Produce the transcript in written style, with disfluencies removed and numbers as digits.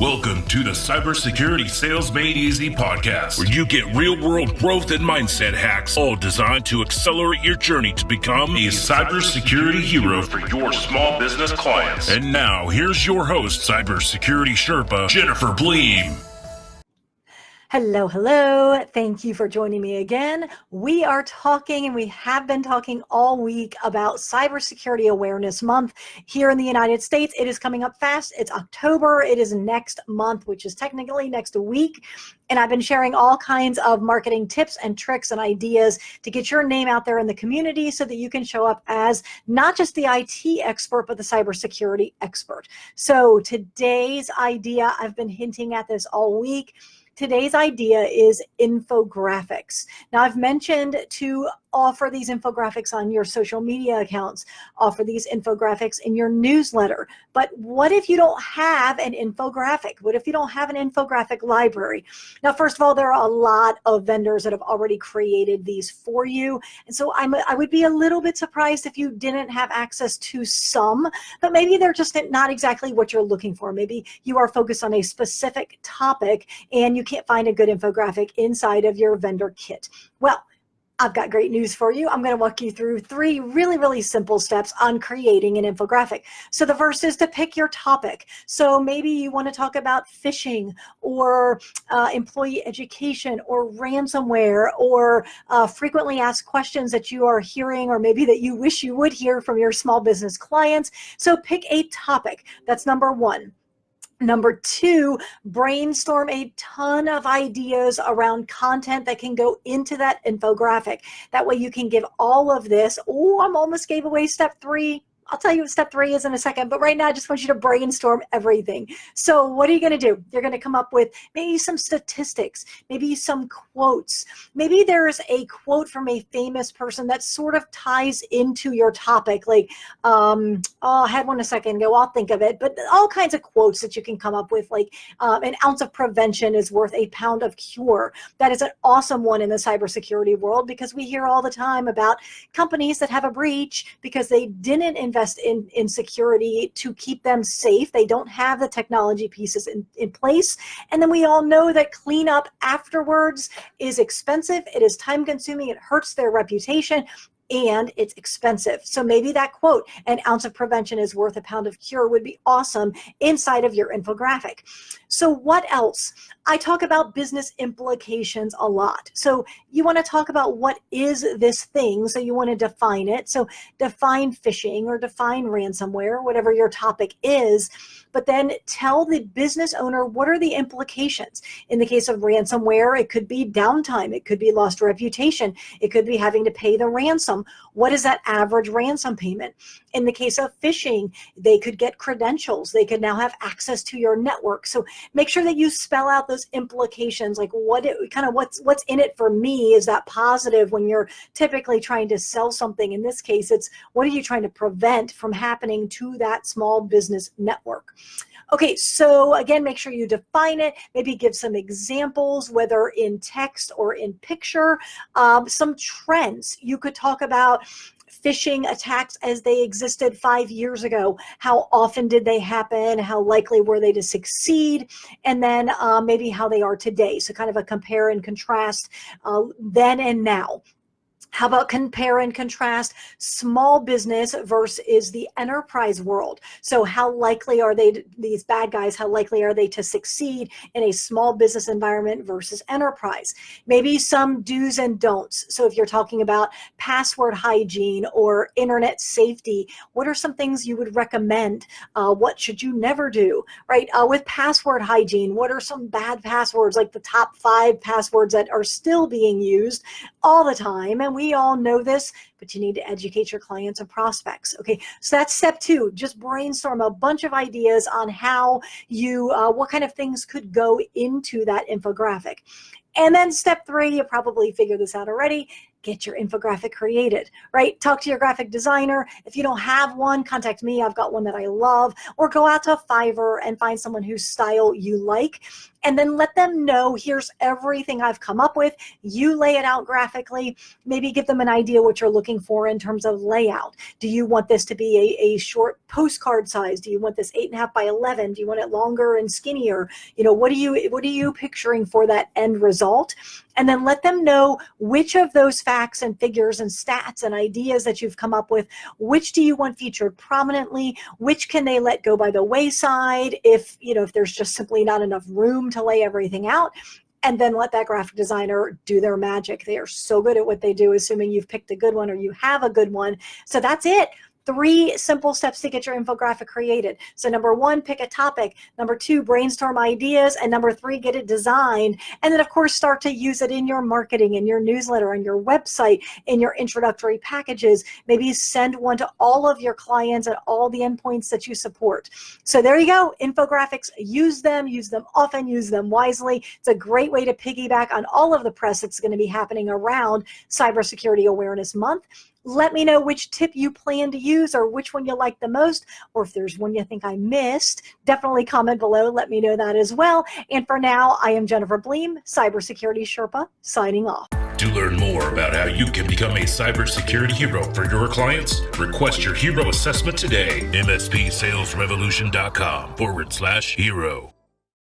Welcome to the Cybersecurity Sales Made Easy podcast, where you get real-world growth and mindset hacks, all designed to accelerate your journey to become a cybersecurity hero for your small business clients. And now, here's your host, Cybersecurity Sherpa, Jennifer Bleam. Hello, hello. Thank you for joining me again. We are talking, and we have been talking all week about Cybersecurity Awareness Month here in the United States. It is coming up fast. It's October. It is next month, which is technically next week. And I've been sharing all kinds of marketing tips and tricks and ideas to get your name out there in the community so that you can show up as not just the IT expert, but the cybersecurity expert. So today's idea, I've been hinting at this all week. Today's idea is infographics. Now, I've mentioned to offer these infographics on your social media accounts, offer these infographics in your newsletter. But what if you don't have an infographic? What if you don't have an infographic library? Now, first of all, there are a lot of vendors that have already created these for you. And so I would be a little bit surprised if you didn't have access to some, but maybe they're just not exactly what you're looking for. Maybe you are focused on a specific topic and you can't find a good infographic inside of your vendor kit. Well, I've got great news for you. I'm going to walk you through three really simple steps on creating an infographic. So the first is to pick your topic. So maybe you want to talk about phishing or employee education or ransomware or frequently asked questions that you are hearing or maybe that you wish you would hear from your small business clients. So pick a topic. That's number one. Number two, brainstorm a ton of ideas around content that can go into that infographic. That way you can give all of this. Oh, I almost gave away step three. I'll tell you what step three is in a second, but right now I just want you to brainstorm everything. So what are you going to do? You're going to come up with maybe some statistics, maybe some quotes. Maybe there's a quote from a famous person that sort of ties into your topic. Like, I had one a second ago, I'll think of it, but all kinds of quotes that you can come up with, like an ounce of prevention is worth a pound of cure. That is an awesome one in the cybersecurity world because we hear all the time about companies that have a breach because they didn't invest in security to keep them safe. They don't have the technology pieces in place. And then we all know that cleanup afterwards is expensive. It is time consuming. It hurts their reputation. And it's expensive. So maybe that quote, an ounce of prevention is worth a pound of cure, would be awesome inside of your infographic. So what else? I talk about business implications a lot. So you want to talk about what is this thing. So you want to define it. So define phishing or define ransomware, whatever your topic is, but then tell the business owner what are the implications. In the case of ransomware, it could be downtime. It could be lost reputation. It could be having to pay the ransom. What is that average ransom payment? In the case of phishing, they could get credentials. They could now have access to your network. So make sure that you spell out those implications, like what's in it for me. Is that positive when you're typically trying to sell something? In this case, it's what are you trying to prevent from happening to that small business network? Okay, so again, make sure you define it, maybe give some examples, whether in text or in picture, some trends. You could talk about phishing attacks as they existed 5 years ago. How often did they happen? How likely were they to succeed? And then maybe how they are today. So kind of a compare and contrast then and now. How about compare and contrast small business versus the enterprise world? So how likely are they, these bad guys, how likely are they to succeed in a small business environment versus enterprise? Maybe some do's and don'ts. So if you're talking about password hygiene or internet safety, what are some things you would recommend? What should you never do, right? With password hygiene, what are some bad passwords, like the top 5 passwords that are still being used all the time? And we all know this, but you need to educate your clients and prospects. Okay, so that's step 2. Just brainstorm a bunch of ideas on how you, what kind of things could go into that infographic. And then step 3, you probably figured this out already, get your infographic created, right? Talk to your graphic designer. If you don't have one, contact me. I've got one that I love. Or go out to Fiverr and find someone whose style you like. And then let them know, here's everything I've come up with. You lay it out graphically. Maybe give them an idea what you're looking for in terms of layout. Do you want this to be a short postcard size? Do you want this 8.5 by 11? Do you want it longer and skinnier? What are you picturing for that end result? And then let them know which of those facts and figures and stats and ideas that you've come up with, which do you want featured prominently, which can they let go by the wayside if there's just simply not enough room to lay everything out. And then let that graphic designer do their magic. They are so good at what they do, assuming you've picked a good one or you have a good one. So that's it. 3 simple steps to get your infographic created. So number 1, pick a topic. Number 2, brainstorm ideas. And number 3, get it designed. And then of course, start to use it in your marketing, in your newsletter, on your website, in your introductory packages. Maybe send one to all of your clients at all the endpoints that you support. So there you go. Infographics, use them often, use them wisely. It's a great way to piggyback on all of the press that's going to be happening around Cybersecurity Awareness Month. Let me know which tip you plan to use or which one you like the most, or if there's one you think I missed, definitely comment below. Let me know that as well. And for now, I am Jennifer Bleam, Cybersecurity Sherpa, signing off. To learn more about how you can become a cybersecurity hero for your clients, request your hero assessment today. MSPsalesrevolution.com/hero.